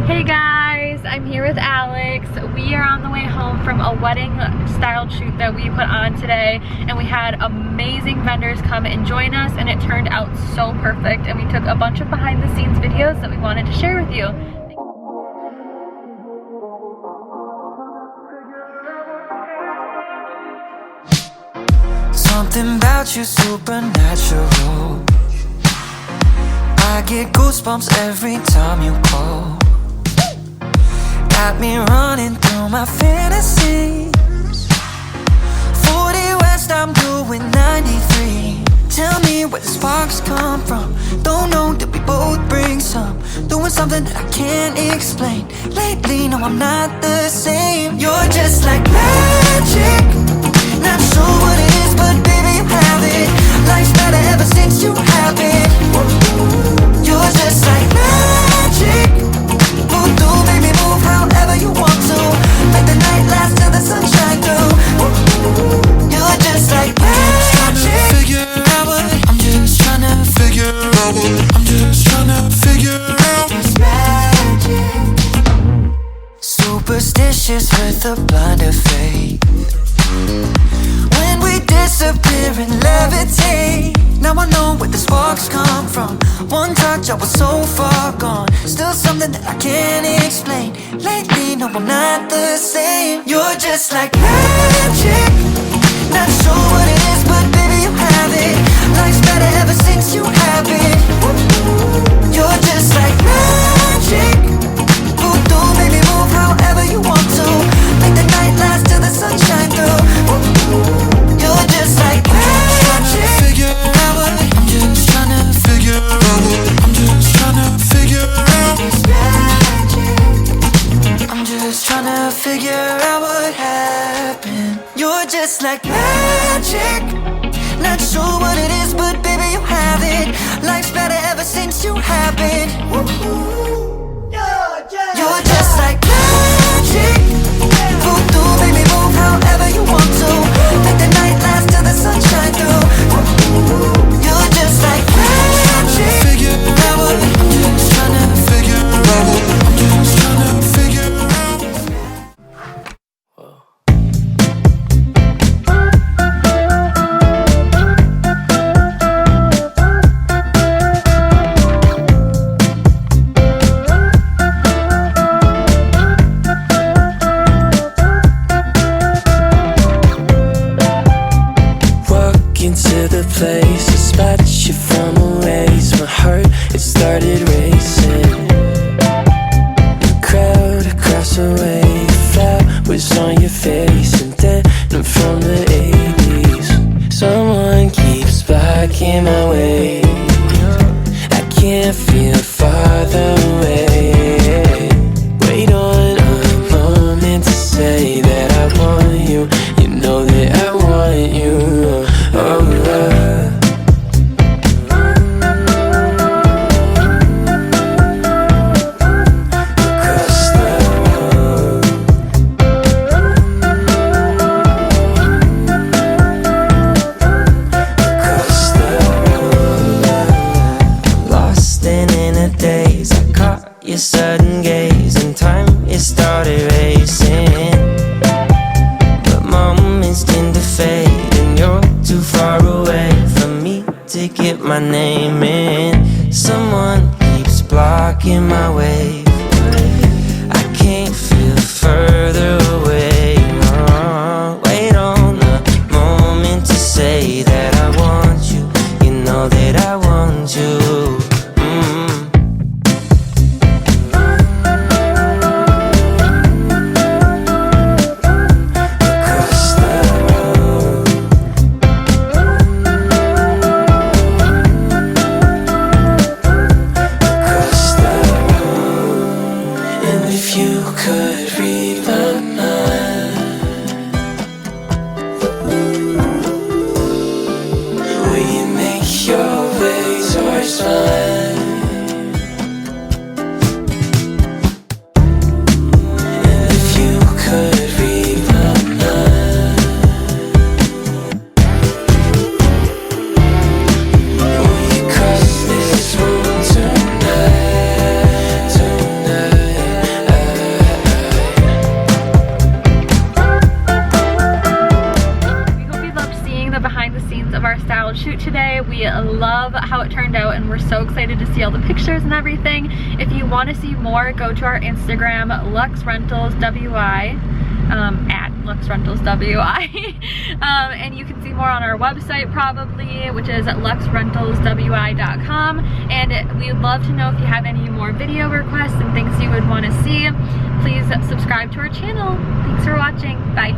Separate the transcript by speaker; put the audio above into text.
Speaker 1: Hey guys, I'm here with Alex. We are on the way home from a wedding style shoot that we put on today, and we had amazing vendors come and join us, and it turned out so perfect, and we took a bunch of behind the scenes videos that we wanted to share with you.
Speaker 2: Something about you supernatural. I get goosebumps every time you call. Got me running through my fantasies. 40 West, I'm doing 93. Tell me where the sparks come from. Don't know, did we both bring some? Doing something that I can't explain. Lately, no, I'm not the same. You're just like magic. Not sure what it is, but baby, you have it. Life's better ever since you have it. You're just like magic. Voodoo, baby, move however you want to. Make the night last till the sunshine through. You're just like magic. I'm just trying to figure out what I'm just trying to figure out. It's magic. Superstitious with a blind of faith. When we disappear and levitate. Now I know where the sparks come from. One touch, I was so far gone. Still something that I can't explain. Lately, no, I'm not the same. You're just like magic. Not sure what it is, but baby, you have it. Life's better ever since you have it. You're just like magic. Voodoo, baby, move however you want to. Make the night last till the sunshine through. You're just like magic. I'm just trying to figure out. I'm just trying to figure out. It's magic. I'm just trying to figure out what happened. You're just like magic. Not sure what it is, but baby, you have it. Life's better ever since you have it. You're just like magic. Voodoo, baby, move however you want to. Make the night last till the sunshine through. You're just like magic. Figure out what I'm just trying to figure out. I'm just trying to figure out. To the place, I spot you from a ways. My heart, it started racing. The crowd across the way, flowers on your face, and then I'm from the 80s. Someone keeps blocking my way. I can't feel farther away. Wait on a moment to say that I want you. You know that I want you. Sudden gaze and time, it started racing. But moments tend to fade, and you're too far away from me to get my name in. Someone keeps blocking my way. I can't feel further away. Wait on a moment to say that I want you. You know that I want you.
Speaker 1: scenes of our styled shoot today. We love how it turned out and we're so excited to see all the pictures and everything. If you want to see more, go to our Instagram, LuxRentalsWI, at LuxRentalsWI. And you can see more on our website probably, which is luxrentalswi.com. And we'd love to know if you have any more video requests and things you would want to see. Please subscribe to our channel. Thanks for watching. Bye.